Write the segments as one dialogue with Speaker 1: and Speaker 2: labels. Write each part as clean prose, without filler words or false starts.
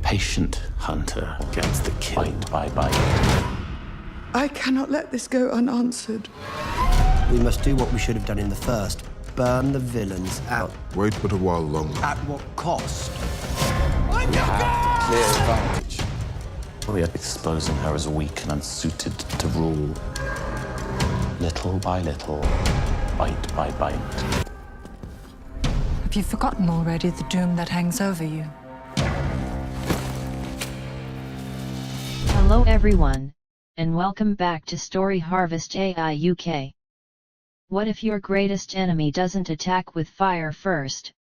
Speaker 1: patient hunter gets the kill. Bite by bite.
Speaker 2: I cannot let this go unanswered.
Speaker 3: We must do what we should have done in the first. Burn the villains out.
Speaker 4: Wait but a while longer.
Speaker 3: At what cost?
Speaker 1: We have the clear advantage. We are exposing her as weak and unsuited to rule. Little by little, bite by bite.
Speaker 5: Have you forgotten already the doom that hangs over you?
Speaker 6: Hello everyone, and welcome back to Story Harvest AI UK. What if your greatest enemy doesn't attack with fire first,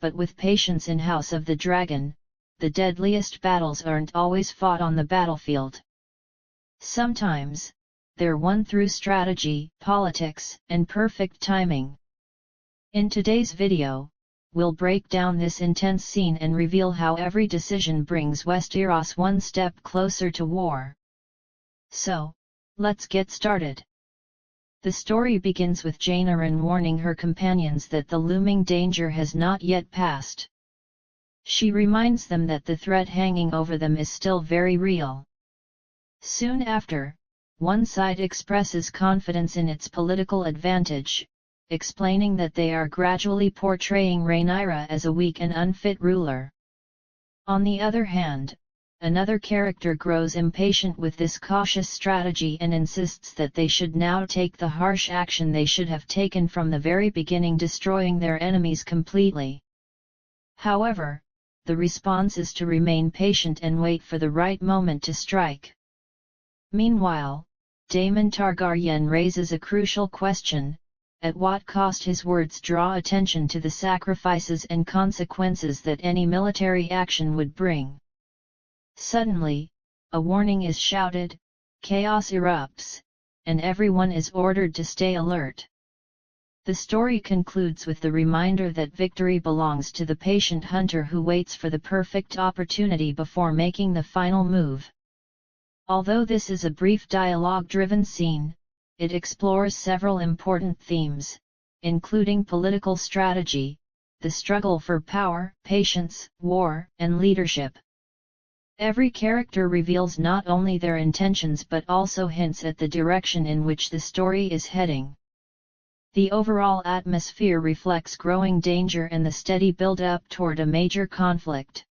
Speaker 6: but with patience? In House of the Dragon, the deadliest battles aren't always fought on the battlefield. Sometimes, they're won through strategy, politics, and perfect timing. In today's video, we'll break down this intense scene and reveal how every decision brings Westeros one step closer to war. So, let's get started. The story begins with Rhaenyra warning her companions that the looming danger has not yet passed. She reminds them that the threat hanging over them is still very real. Soon after, one side expresses confidence in its political advantage, explaining that they are gradually portraying Rhaenyra as a weak and unfit ruler. On the other hand, another character grows impatient with this cautious strategy and insists that they should now take the harsh action they should have taken from the very beginning, destroying their enemies completely. However, the response is to remain patient and wait for the right moment to strike. Meanwhile, Daemon Targaryen raises a crucial question: at what cost? His words draw attention to the sacrifices and consequences that any military action would bring. Suddenly, a warning is shouted, chaos erupts, and everyone is ordered to stay alert. The story concludes with the reminder that victory belongs to the patient hunter who waits for the perfect opportunity before making the final move. Although this is a brief dialogue-driven scene, it explores several important themes, including political strategy, the struggle for power, patience, war, and leadership. Every character reveals not only their intentions but also hints at the direction in which the story is heading. The overall atmosphere reflects growing danger and the steady build-up toward a major conflict.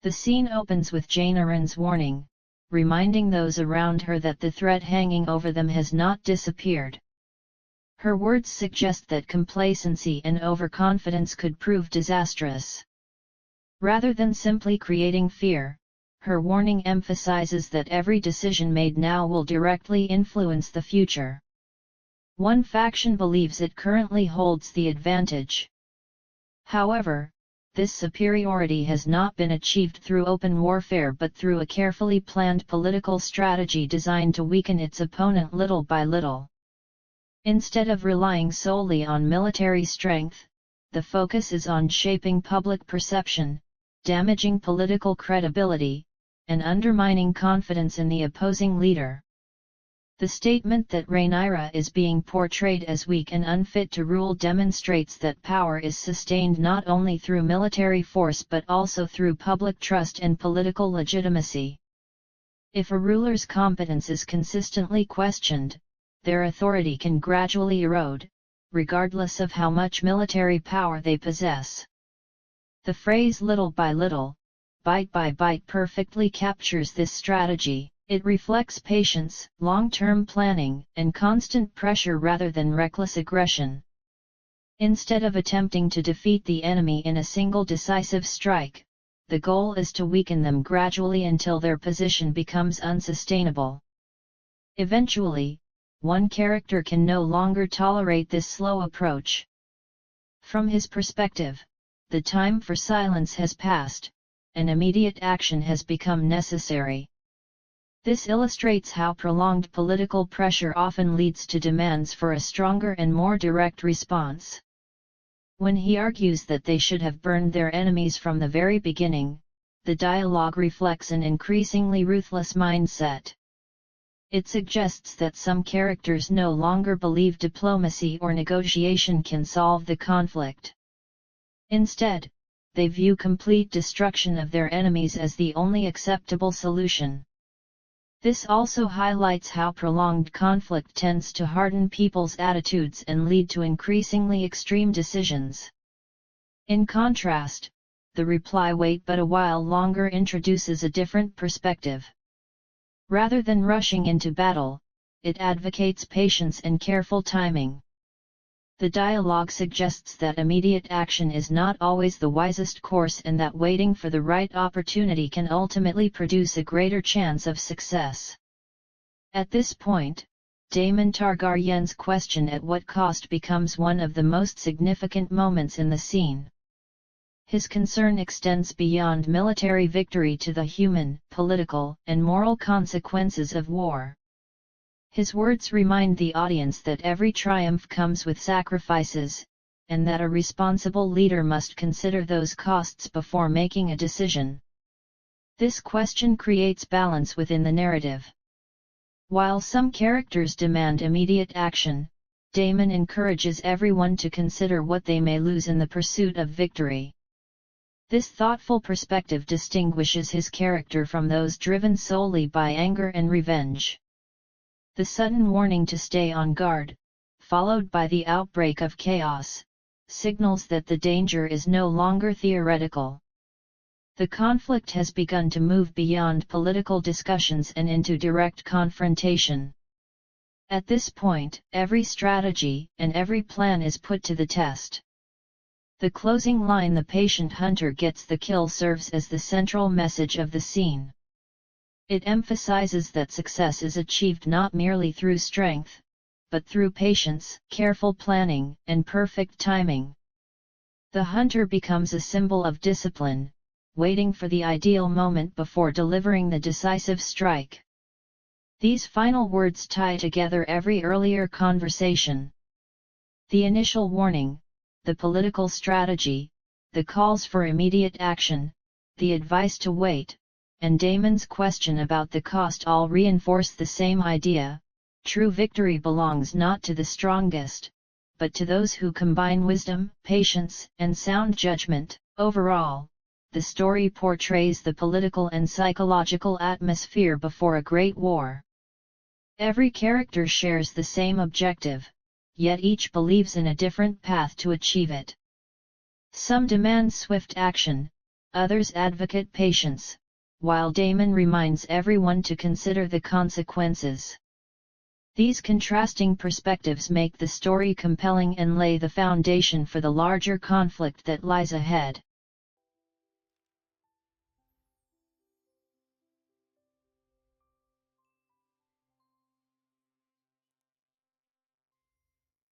Speaker 6: The scene opens with Rhaenyra's warning, reminding those around her that the threat hanging over them has not disappeared. Her words suggest that complacency and overconfidence could prove disastrous. Rather than simply creating fear, her warning emphasizes that every decision made now will directly influence the future. One faction believes it currently holds the advantage. However, this superiority has not been achieved through open warfare but through a carefully planned political strategy designed to weaken its opponent little by little. Instead of relying solely on military strength, the focus is on shaping public perception, damaging political credibility, and undermining confidence in the opposing leader. The statement that Rhaenyra is being portrayed as weak and unfit to rule demonstrates that power is sustained not only through military force but also through public trust and political legitimacy. If a ruler's competence is consistently questioned, their authority can gradually erode, regardless of how much military power they possess. The phrase "little by little, bite by bite" perfectly captures this strategy. It reflects patience, long-term planning, and constant pressure rather than reckless aggression. Instead of attempting to defeat the enemy in a single decisive strike, the goal is to weaken them gradually until their position becomes unsustainable. Eventually, one character can no longer tolerate this slow approach. From his perspective, the time for silence has passed, and immediate action has become necessary. This illustrates how prolonged political pressure often leads to demands for a stronger and more direct response. When he argues that they should have burned their enemies from the very beginning, the dialogue reflects an increasingly ruthless mindset. It suggests that some characters no longer believe diplomacy or negotiation can solve the conflict. Instead, they view complete destruction of their enemies as the only acceptable solution. This also highlights how prolonged conflict tends to harden people's attitudes and lead to increasingly extreme decisions. In contrast, the reply "wait but a while longer" introduces a different perspective. Rather than rushing into battle, it advocates patience and careful timing. The dialogue suggests that immediate action is not always the wisest course and that waiting for the right opportunity can ultimately produce a greater chance of success. At this point, Daemon Targaryen's question "at what cost" becomes one of the most significant moments in the scene. His concern extends beyond military victory to the human, political, and moral consequences of war. His words remind the audience that every triumph comes with sacrifices, and that a responsible leader must consider those costs before making a decision. This question creates balance within the narrative. While some characters demand immediate action, Daemon encourages everyone to consider what they may lose in the pursuit of victory. This thoughtful perspective distinguishes his character from those driven solely by anger and revenge. The sudden warning to stay on guard, followed by the outbreak of chaos, signals that the danger is no longer theoretical. The conflict has begun to move beyond political discussions and into direct confrontation. At this point, every strategy and every plan is put to the test. The closing line "the patient hunter gets the kill" serves as the central message of the scene. It emphasizes that success is achieved not merely through strength, but through patience, careful planning, and perfect timing. The hunter becomes a symbol of discipline, waiting for the ideal moment before delivering the decisive strike. These final words tie together every earlier conversation. The initial warning, the political strategy, the calls for immediate action, the advice to wait, and Daemon's question about the cost all reinforce the same idea: true victory belongs not to the strongest, but to those who combine wisdom, patience, and sound judgment. Overall, the story portrays the political and psychological atmosphere before a great war. Every character shares the same objective, yet each believes in a different path to achieve it. Some demand swift action, others advocate patience, while Daemon reminds everyone to consider the consequences. These contrasting perspectives make the story compelling and lay the foundation for the larger conflict that lies ahead.